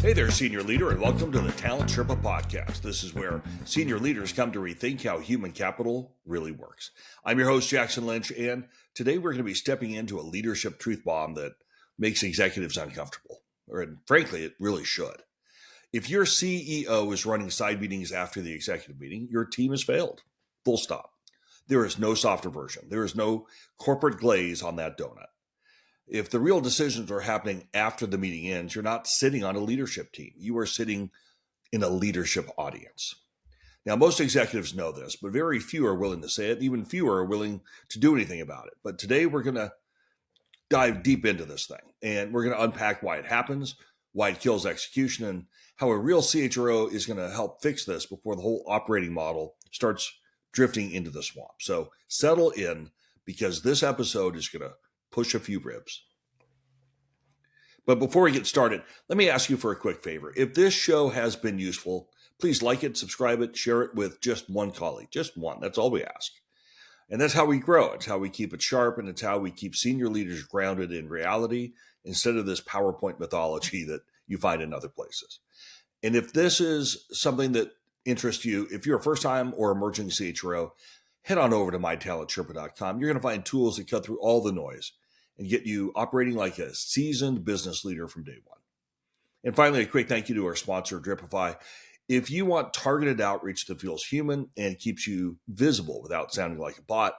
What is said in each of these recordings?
Hey there, senior leader, and welcome to the Talent Sherpa podcast. This is where senior leaders come to rethink how human capital really works. I'm your host, Jackson Lynch, and today we're going to be stepping into a leadership truth bomb that makes executives uncomfortable, and frankly, it really should. If your CEO is running side meetings after the executive meeting, your team has failed. Full stop. There is no softer version. There is no corporate glaze on that donut. If the real decisions are happening after the meeting ends, you're not sitting on a leadership team. You are sitting in a leadership audience. Now, most executives know this, but very few are willing to say it. Even fewer are willing to do anything about it. But today we're going to dive deep into this thing, and we're going to unpack why it happens, why it kills execution, and how a real CHRO is going to help fix this before the whole operating model starts drifting into the swamp. So settle in, because this episode is going to push a few ribs. But before we get started, let me ask you for a quick favor. If this show has been useful, please like it, subscribe it, share it with just one colleague, just one. That's all we ask. And that's how we grow. It's how we keep it sharp, and it's how we keep senior leaders grounded in reality instead of this PowerPoint mythology that you find in other places. And if this is something that interests you, if you're a first-time or emerging CHRO, head on over to mytalentsherpa.com. You're going to find tools that cut through all the noise and get you operating like a seasoned business leader from day one. And finally, a quick thank you to our sponsor, Dripify. If you want targeted outreach that feels human and keeps you visible without sounding like a bot,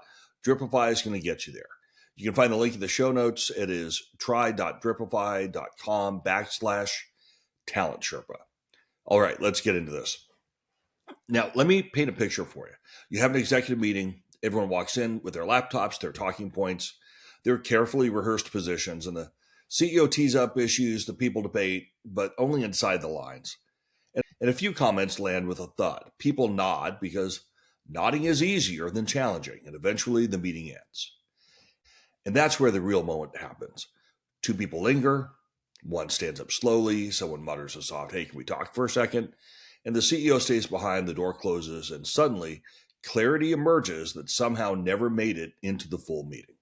Dripify is going to get you there. You can find the link in the show notes. It is try.dripify.com/Talent Sherpa. All right, let's get into this. Now, let me paint a picture for you. You have an executive meeting. Everyone walks in with their laptops, their talking points, their carefully rehearsed positions, and the CEO tees up issues the people debate, but only inside the lines. And a few comments land with a thud. People nod because nodding is easier than challenging, and eventually the meeting ends. And that's where the real moment happens. Two people linger. One stands up slowly. Someone mutters a soft, "Hey, can we talk for a second?" And the CEO stays behind, the door closes, and suddenly clarity emerges that somehow never made it into the full meeting.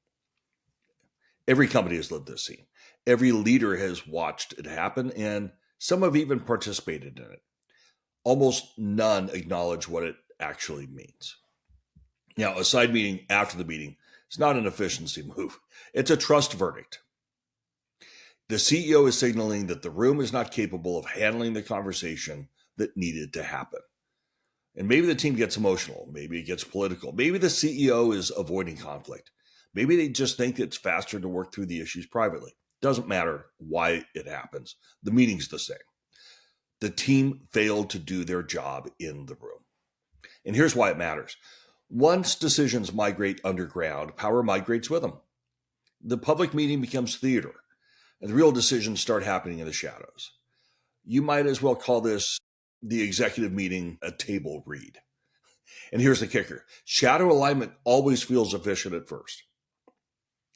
Every company has lived this scene. Every leader has watched it happen, and some have even participated in it. Almost none acknowledge what it actually means. Now, a side meeting after the meeting is not an efficiency move. It's a trust verdict. The CEO is signaling that the room is not capable of handling the conversation that needed to happen. And maybe the team gets emotional. Maybe it gets political. Maybe the CEO is avoiding conflict. Maybe they just think it's faster to work through the issues privately. Doesn't matter why it happens. The meeting's the same. The team failed to do their job in the room. And here's why it matters. Once decisions migrate underground, power migrates with them. The public meeting becomes theater, and the real decisions start happening in the shadows. You might as well call this the executive meeting a table read. And here's the kicker. Shadow alignment always feels efficient at first.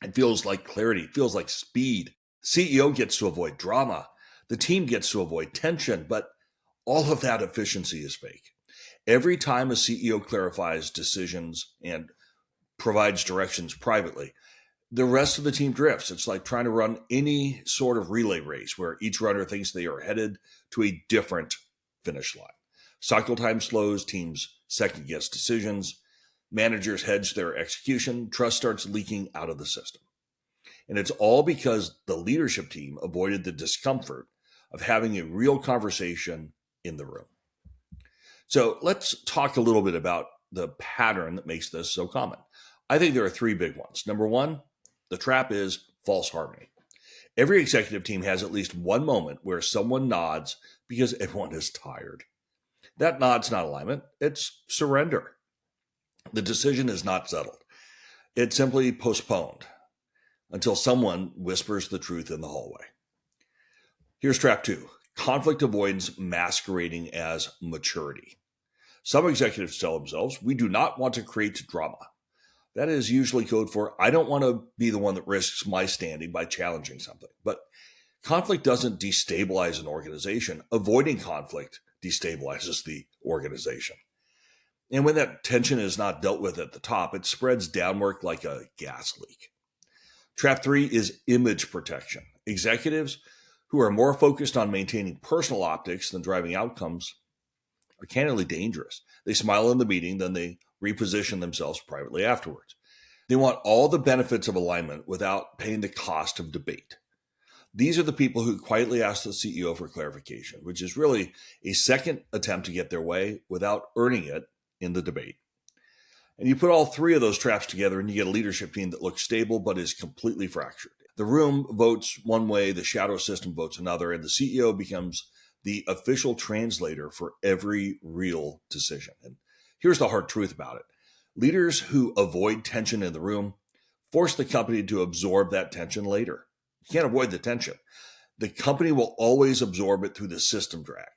It feels like clarity. It feels like speed. CEO gets to avoid drama. The team gets to avoid tension, but all of that efficiency is fake. Every time a CEO clarifies decisions and provides directions privately, the rest of the team drifts. It's like trying to run any sort of relay race where each runner thinks they are headed to a different finish line. Cycle time slows, teams second-guess decisions, managers hedge their execution, trust starts leaking out of the system. And it's all because the leadership team avoided the discomfort of having a real conversation in the room. So let's talk a little bit about the pattern that makes this so common. I think there are three big ones. Number one, the trap is false harmony. Every executive team has at least one moment where someone nods because everyone is tired. That nod's not alignment, it's surrender. The decision is not settled. It's simply postponed until someone whispers the truth in the hallway. Here's trap two, conflict avoidance masquerading as maturity. Some executives tell themselves, we do not want to create drama. That is usually code for, I don't want to be the one that risks my standing by challenging something. But conflict doesn't destabilize an organization. Avoiding conflict destabilizes the organization. And when that tension is not dealt with at the top, it spreads downward like a gas leak. Trap three is image protection. Executives who are more focused on maintaining personal optics than driving outcomes are candidly dangerous. They smile in the meeting, then they reposition themselves privately afterwards. They want all the benefits of alignment without paying the cost of debate. These are the people who quietly ask the CEO for clarification, which is really a second attempt to get their way without earning it in the debate. And you put all three of those traps together and you get a leadership team that looks stable but is completely fractured. The room votes one way, the shadow system votes another, and the CEO becomes the official translator for every real decision. And here's the hard truth about it. Leaders who avoid tension in the room force the company to absorb that tension later. You can't avoid the tension. The company will always absorb it through the system drag.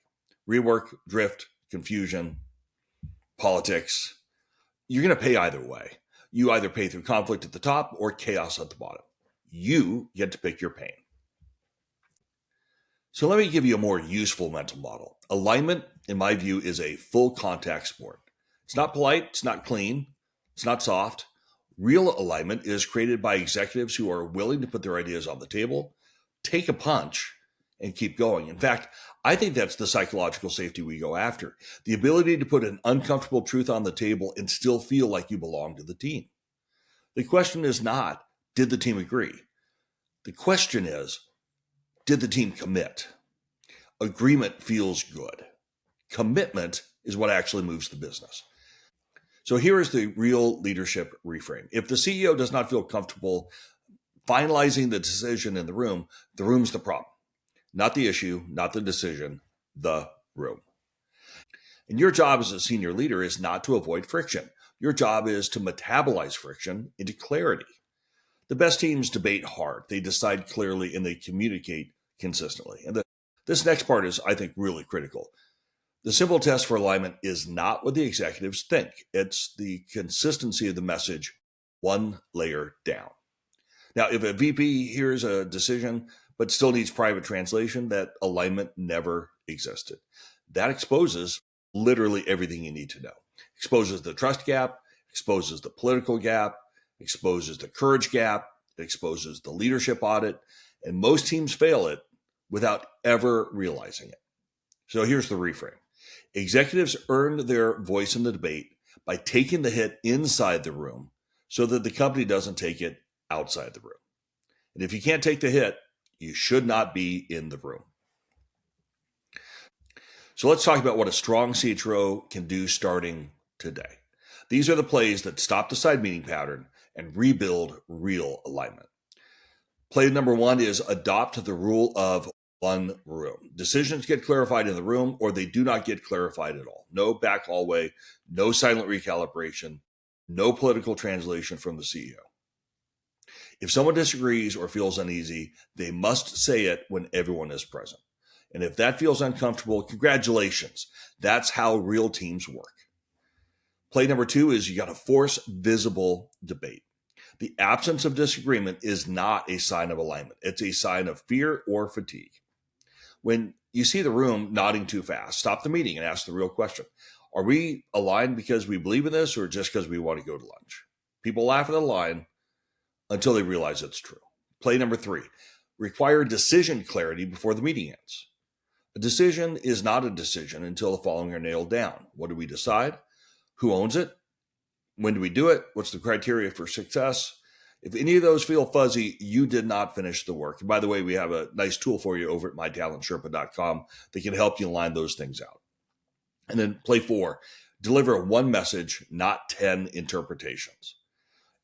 Rework, drift, confusion, politics. You're going to pay either way. You either pay through conflict at the top or chaos at the bottom. You get to pick your pain. So let me give you a more useful mental model. Alignment, in my view, is a full contact sport. It's not polite, it's not clean, it's not soft. Real alignment is created by executives who are willing to put their ideas on the table, take a punch, and keep going. In fact, I think that's the psychological safety we go after. The ability to put an uncomfortable truth on the table and still feel like you belong to the team. The question is not, did the team agree? The question is, did the team commit? Agreement feels good. Commitment is what actually moves the business. So here is the real leadership reframe. If the CEO does not feel comfortable finalizing the decision in the room's the problem. Not the issue, not the decision, the room. And your job as a senior leader is not to avoid friction. Your job is to metabolize friction into clarity. The best teams debate hard. They decide clearly and they communicate consistently. And this next part is, I think, really critical. The simple test for alignment is not what the executives think. It's the consistency of the message one layer down. Now, if a VP hears a decision but still needs private translation, that alignment never existed. That exposes literally everything you need to know. Exposes the trust gap, exposes the political gap, exposes the courage gap, it exposes the leadership audit, and most teams fail it without ever realizing it. So here's the reframe. Executives earn their voice in the debate by taking the hit inside the room so that the company doesn't take it outside the room. And if you can't take the hit, you should not be in the room. So let's talk about what a strong CHRO can do starting today. These are the plays that stop the side meeting pattern and rebuild real alignment. Play number one is adopt the rule of one room. Decisions get clarified in the room or they do not get clarified at all. No back hallway, no silent recalibration, no political translation from the CEO. If someone disagrees or feels uneasy, they must say it when everyone is present. And if that feels uncomfortable, congratulations. That's how real teams work. Play number two is you got to force visible debate. The absence of disagreement is not a sign of alignment. It's a sign of fear or fatigue. When you see the room nodding too fast, stop the meeting and ask the real question. Are we aligned because we believe in this or just because we want to go to lunch? People laugh at the line until they realize it's true. Play number three, require decision clarity before the meeting ends. A decision is not a decision until the following are nailed down. What do we decide? Who owns it? When do we do it? What's the criteria for success? If any of those feel fuzzy, you did not finish the work. And by the way, we have a nice tool for you over at mytalentsherpa.com that can help you line those things out. And then play four, deliver one message, not 10 interpretations.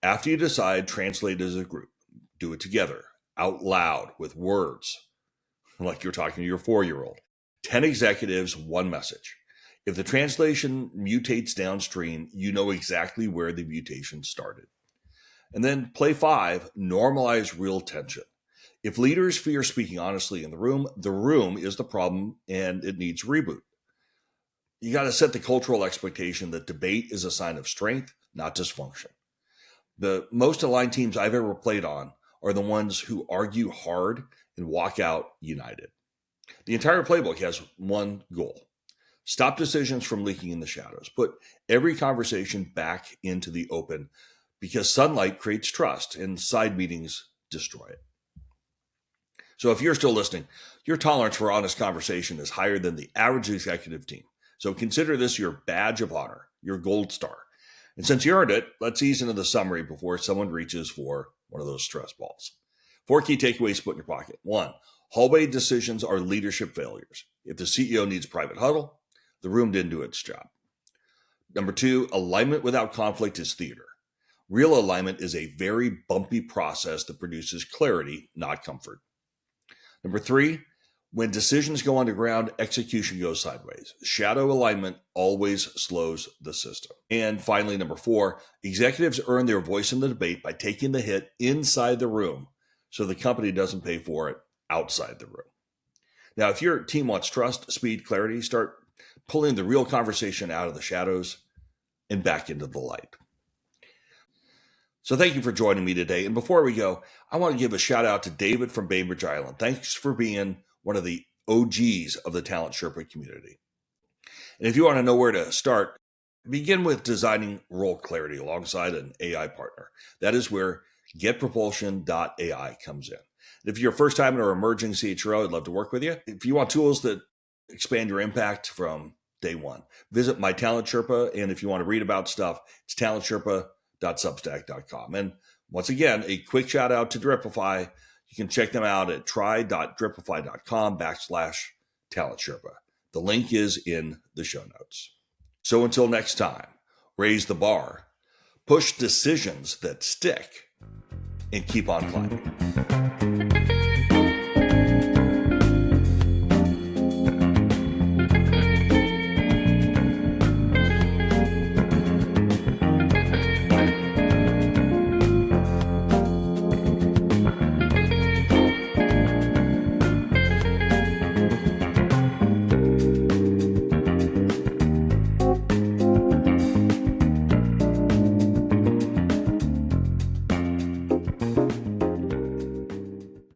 After you decide, translate as a group. Do it together, out loud, with words, like you're talking to your 4-year-old. 10 executives, one message. If the translation mutates downstream, you know exactly where the mutation started. And then play five, normalize real tension. If leaders fear speaking honestly in the room is the problem and it needs reboot. You got to set the cultural expectation that debate is a sign of strength, not dysfunction. The most aligned teams I've ever played on are the ones who argue hard and walk out united. The entire playbook has one goal. Stop decisions from leaking in the shadows. Put every conversation back into the open because sunlight creates trust and side meetings destroy it. So if you're still listening, your tolerance for honest conversation is higher than the average executive team. So consider this your badge of honor, your gold star. And since you earned it, let's ease into the summary before someone reaches for one of those stress balls. 4 key takeaways to put in your pocket. 1, hallway decisions are leadership failures. If the CEO needs private huddle, the room didn't do its job. Number 2, alignment without conflict is theater. Real alignment is a very bumpy process that produces clarity, not comfort. Number 3, when decisions go underground, execution goes sideways. Shadow alignment always slows the system. And finally, number 4, executives earn their voice in the debate by taking the hit inside the room so the company doesn't pay for it outside the room. Now, if your team wants trust, speed, clarity, start pulling the real conversation out of the shadows and back into the light. So thank you for joining me today. And before we go, I want to give a shout out to David from Bainbridge Island. Thanks for being one of the OGs of the Talent Sherpa community. And if you want to know where to start, begin with designing role clarity alongside an AI partner. That is where getpropulsion.ai comes in. If you're a first-time or emerging CHRO, I'd love to work with you. If you want tools that expand your impact from day one, visit my Talent Sherpa. And if you want to read about stuff, it's talentsherpa.substack.com. And once again, a quick shout out to Dripify. You can check them out at try.dripify.com/Talent Sherpa. The link is in the show notes. So until next time, raise the bar, push decisions that stick, and keep on climbing.